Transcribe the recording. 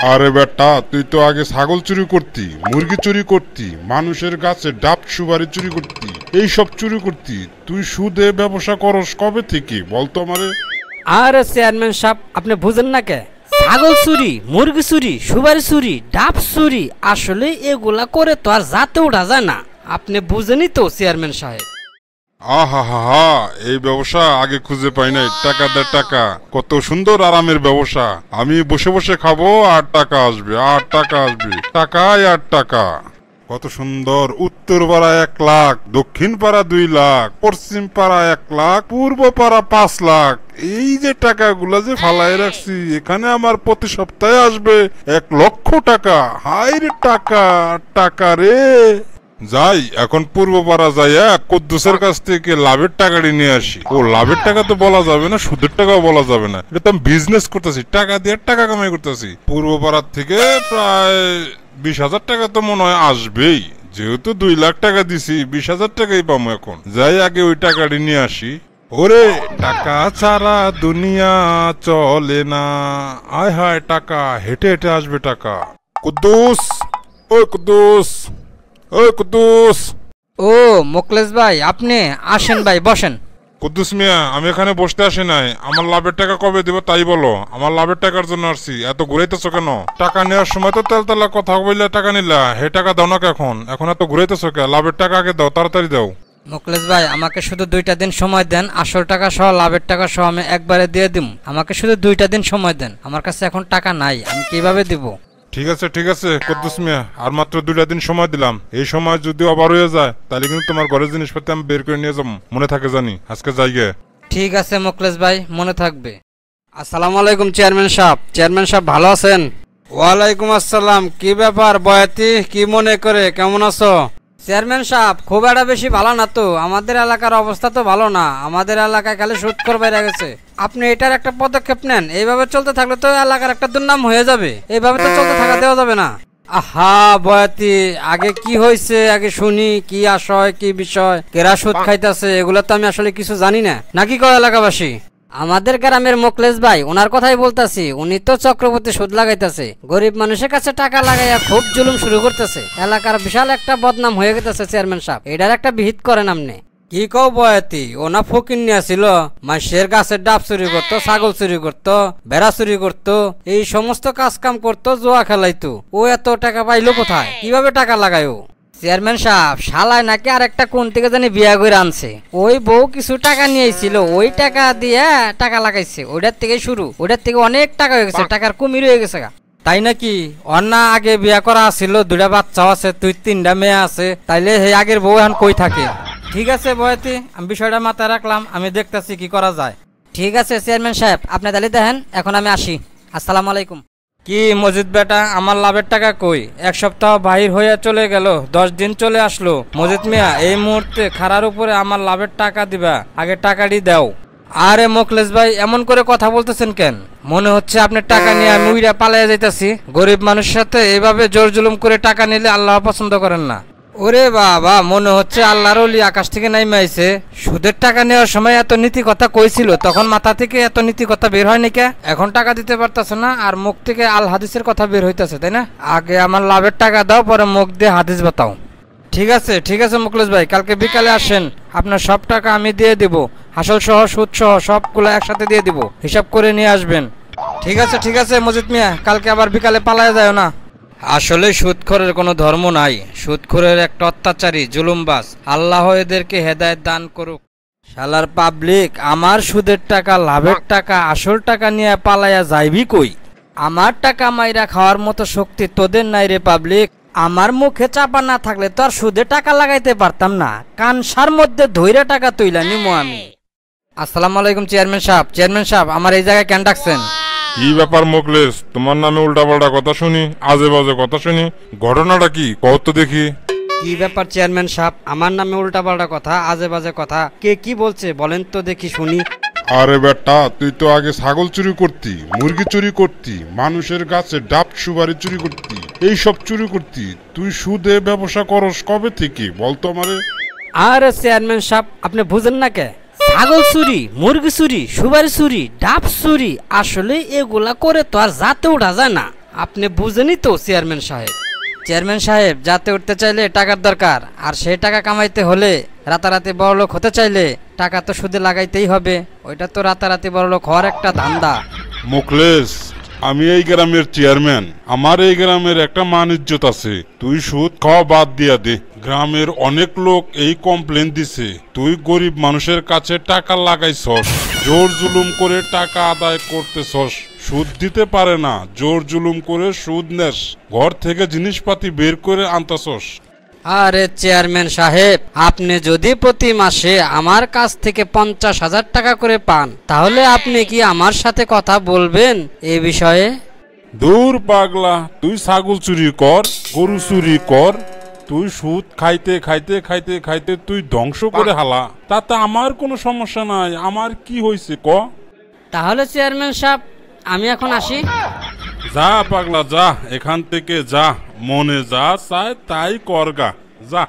আরে বেটা, তুই তো আগে ছাগল চুরি করতি, মুরগি চুরি করতি, মানুষের গাছে ডাব সুপারি চুরি করতি, এই সব চুরি করতি। তুই সুদে ব্যবসা করস কবে থেকে বলতো আমারে? আরে চেয়ারম্যান সাহেব, আপনি বুঝেন না কে? ছাগল চুরি, মুরগি চুরি, সুপারি চুরি, ডাব চুরি, আসলে এগুলা করে তো আর যাতে ওঠা যায় না। আপনি বুঝেনই তো চেয়ারম্যান সাহেব। আহা হা হা, এই ব্যবসা আগে খুঁজে পাই নাই। টাকা দে টাকা, কত সুন্দর আরামের ব্যবসা। আমি বসে বসে খাবো আর টাকা আসবে, আর টাকা আসবে, টাকায় আর টাকা। কত সুন্দর। উত্তর পাড়া 1 লাখ, দক্ষিণ পাড়া 2 লাখ, পশ্চিম পাড়া 1 লাখ, পূর্ব পাড়া 5 লাখ। এই যে টাকাগুলা যে ফালাই রাখছি, এখানে আমার প্রতি সপ্তাহে আসবে 1 লক্ষ টাকা। হাই রে টাকা, টাকা রে। যাই এখন পূর্ব পাড়া যাইয়া কুদ্দুসের কাছ থেকে লাভের টাকাটি নিয়ে আসি। ও লাভের টাকা তো বলা যাবে না, সুদের টাকাও বলা যাবে না, এটা তো আমি বিজনেস করতেছি, টাকা দিয়ে টাকা কামাই করতেছি। পূর্ব পাড়ার থেকে প্রায় 20,000 টাকা তো মনে হয় আসবেই, যেহেতু 2 লাখ টাকা দিছি, 20,000 টাকাই পাবো। এখন যাই আগে ওই টাকাটি নিয়ে আসি। ওরে টাকা ছাড়া দুনিয়া চলে না, আয় হায় টাকা, হেঁটে হেঁটে আসবে টাকা। কুদ্দুস, ওই কুদ্দুস, ওই কুদ্দুস। ও মোকলেশ ভাই, আপনি আসেন ভাই, বসেন। কুদ্দুস মিয়া, আমি এখানে বসতে আসি নাই, আমার লাভের টাকা কবে দিব তাই বলো। আমার লাভের টাকার জন্য আসছি, এত ঘুরাইতেছো কেন? টাকা নেওয়ার সময় তো তেলতেলা কথা বললে টাকা নিলা, হে টাকা দাও না এখন, এখন এত ঘুরাইতেছো কে? লাভের টাকা আগে দাও, তাড়াতাড়ি দাও। মোকলেশ ভাই, আমাকে শুধু 2টা দিন সময় দেন, আসল টাকা সহ লাভের টাকা সহ আমি একবারে দিয়ে দিম। আমাকে শুধু 2টা দিন সময় দেন, আমার কাছে এখন টাকা নাই, আমি কিভাবে দিব? ঠিক আছে ঠিক আছে কুদ্দুস মিয়া, আর মাত্র 2টা দিন সময় দিলাম। এই সময় যদি আবার হয়ে যায় তাহলে কিন্তু তোমার ঘরের জিনিসপাতি আমি বের করে নিয়ে যাবো, মনে থাকে জানি। আজকে যাইগে। ঠিক আছে মোকলেশ ভাই, মনে থাকবে। আসসালামু আলাইকুম চেয়ারম্যান সাহেব। চেয়ারম্যান সাহেব ভালো আছেন? ওয়ালাইকুম আসসালাম। কি ব্যাপার বয়াতি, কি মনে করে, কেমন আছো? চেয়ারম্যান সাহেব খুব একটা বেশি ভালো না তো, আমাদের এলাকার অবস্থা তো ভালো না, আমাদের এলাকায় খালি সুদখোর বেড়ে গেছে। আপনি এটার একটা পদক্ষেপ নেন, এইভাবে চলতে থাকলে তো এলাকার একটা দুর্নাম হয়ে যাবে, এইভাবে তো চলতে থাকা দেওয়া যাবে না। আহা বয়াতি, আগে কি হয়েছে আগে শুনি, কি আশয় কি বিষয়, কেরা সুদ খাইতেছে, এগুলো তো আমি আসলে কিছু জানি না। নাকি কয় এলাকাবাসী? আমাদের গ্রামের মোকলেশ ভাই, ওনার কথাই বলতাছি, উনি তো চক্রবর্তী সুদ লাগাইতেছে, গরিব মানুষের কাছে টাকা লাগাইয়া খুব জুলুম শুরু করতেছে, এলাকার বিশাল একটা বদনাম হয়ে গেছে। চেয়ারম্যান সাহেব এটার একটা বিহিত করেন আপনি। কি কও বয়াতি, ওনা ফকির নিয়ে ছিল, মাসের গাছের ডাব চুরি করতো, ছাগল চুরি করতো, বেড়া চুরি করতো, এই সমস্ত কাজ কাম করতো, জুয়া খেলাইতো। ও এত টাকা পাইলো কোথায়, কিভাবে টাকা লাগায়? চেয়ারম্যান সাহেব শালায় নাকি আরেকটা কোন থেকে জানি বিয়া করে আনছে, ওই বউ কিছু টাকা নিয়েছিল, ওই টাকা দিয়ে টাকা লাগাইছে, ওইটার থেকে শুরু, ওইটার থেকে অনেক টাকা হয়ে গেছে, টাকার কুমির হয়ে গেছে। তাই নাকি? অন্যা আগে বিয়া করা ছিল, 2টা বাচ্চাও আছে, 2-3টা মেয়ে আছে, তাইলে এই আগের বউ এখন কই থাকে? ঠিক আছে বয়াতি, আমি বিষয়টা মাথায় রাখলাম, আমি দেখতেছি কি করা যায়। ঠিক আছে চেয়ারম্যান সাহেব, আপনি তাহলে দেখেন, এখন আমি আসি। আসসালামু আলাইকুম। কি মজিদ বেটা, আমার লাভের টাকা কই? 1 সপ্তাহ বাহির হইয়া চলে গেল, 10 দিন চলে আসলো। মজিদ মিয়া, এই মুহূর্তে খারার উপরে আমার লাভের টাকা দিবা, আগে টাকাটি দাও। আরে মোকলেশ ভাই, এমন করে কথা বলতেছেন কেন? মনে হচ্ছে আপনি টাকা নিয়ে আমি উইরা পালাইয়া যাইতাছি। গরিব মানুষের সাথে এভাবে জোর জুলুম করে টাকা নিলে আল্লাহ পছন্দ করেন না। ওরে বাবা, মনে হচ্ছে আল্লাহর ওলি আকাশ থেকে নাইমা আইছে। সুদের টাকা নেওয়ার সময় এত নীতি কথা কইছিল, তখন মাথা থেকে এত নীতি কথা বের হয় নাকি? এখন টাকা দিতে পারতাছ না, আর মুখ থেকে আল হাদিসের কথা বের হইতাছে, তাই না? আগে আমার লাভের টাকা দাও, পরে মুখ দিয়ে হাদিস বাতাও। ঠিক আছে ঠিক আছে মোকলেশ ভাই, কালকে বিকালে আসেন, আপনার সব টাকা আমি দিয়ে দিব, আসল সহ সুদ সহ সবগুলো একসাথে দিয়ে দিব, হিসাব করে নিয়ে আসবেন। ঠিক আছে মজিদ মিয়া, কালকে আবার বিকালে পালায় যায় না। আসলে সুদখোরের কোনো ধর্ম নাই, সুদখোরের একটা অত্যাচারী জুলুমবাজ, আল্লাহ এদেরকে হেদায়েত দান করুক। শালার পাবলিক, আমার সুদের টাকা, লাভের টাকা, আসল টাকা নিয়ে পালাইয়া যাইবি কই? আমার টাকা মাইরা খাওয়ার মতো শক্তি তোদের নাই রে পাবলিক। আমার মুখে চাপা না থাকলে তো আর সুদে টাকা লাগাইতে পারতাম না, কানসার মধ্যে ধইরা টাকা তুইলা নিমো আমি। আসসালামু আলাইকুম চেয়ারম্যান সাহেব। চেয়ারম্যান সাহেব, আমার এই জায়গায় কেন ডাকছেন? কি ব্যাপার মোকলেশ, তোমার নামে উল্টাপাল্টা কথা শুনি, আজে বাজে কথা শুনি, ঘটনাটা কি কত দেখি? কি ব্যাপার চেয়ারম্যান সাহেব, আমার নামে উল্টাপাল্টা কথা, আজে বাজে কথা, কে কি বলছে বলেন তো দেখি শুনি। আরে বেটা, তুই তো আগে ছাগল চুরি করতি, মুরগি চুরি করতি, মানুষের গাছে ডাব সুপারি চুরি করতি, এই সব চুরি করতি। তুই সুদে ব্যবসা করস কবে থেকে বলতো আমারে? আরে চেয়ারম্যান সাহেব, আপনি বুঝেন না কে? ছাগল চুরি, মুরগি চুরি, সুপারি চুরি, ডাব চুরি, আসলে এগুলা করে তো আর যাতে ওঠা যায় না। আপনি বুঝেনই তো চেয়ারম্যান সাহেব। চেয়ারম্যান সাহেব যাতে উঠতে চাইলে টাকার দরকার, আর সেই টাকা কামাইতে হলে রাতারাতি বড়লোক হতে চাইলে টাকা তো সুদে লাগাইতেই হবে। ওইটা তো রাতারাতি বড়লোক হওয়ার একটা ধান্দা। মুখলেস, আমি এই গ্রামের চেয়ারম্যান, আমার এই গ্রামের একটা মান ইজ্জত আছে। তুই সুদ খাওয়া বাদ দিয়া দে। গ্রামের অনেক লোক এই কমপ্লেন দিছে তুই গরিব মানুষের কাছে টাকা লাগাইছস, জোর জুলুম করে টাকা আদায় করতেছস। সুদ দিতে পারে না, জোর জুলুম করে সুদ নেস, ঘর থেকে জিনিসপাতি বের করে আনতাছস। আরে চেয়ারম্যান সাহেব, আপনি যদি প্রতি মাসে আমার কাছ থেকে 50,000 টাকা করে পান, তাহলে আপনি কি আমার সাথে কথা বলবেন এ বিষয়ে? দূর পাগলা, তুই ছাগল চুরি কর, গরু চুরি কর, তুই সুদ খাইতে খাইতে খাইতে খাইতে তুই ধ্বংস করে হালা, তাতে আমার কোনো সমস্যা নাই। আমার কি হয়েছে ক? তাহলে চেয়ারম্যান সাহেব আমি এখন আসি। যা পাগলা যা, এখান থেকে যা, মনে যা চায় তাই করগা, যা।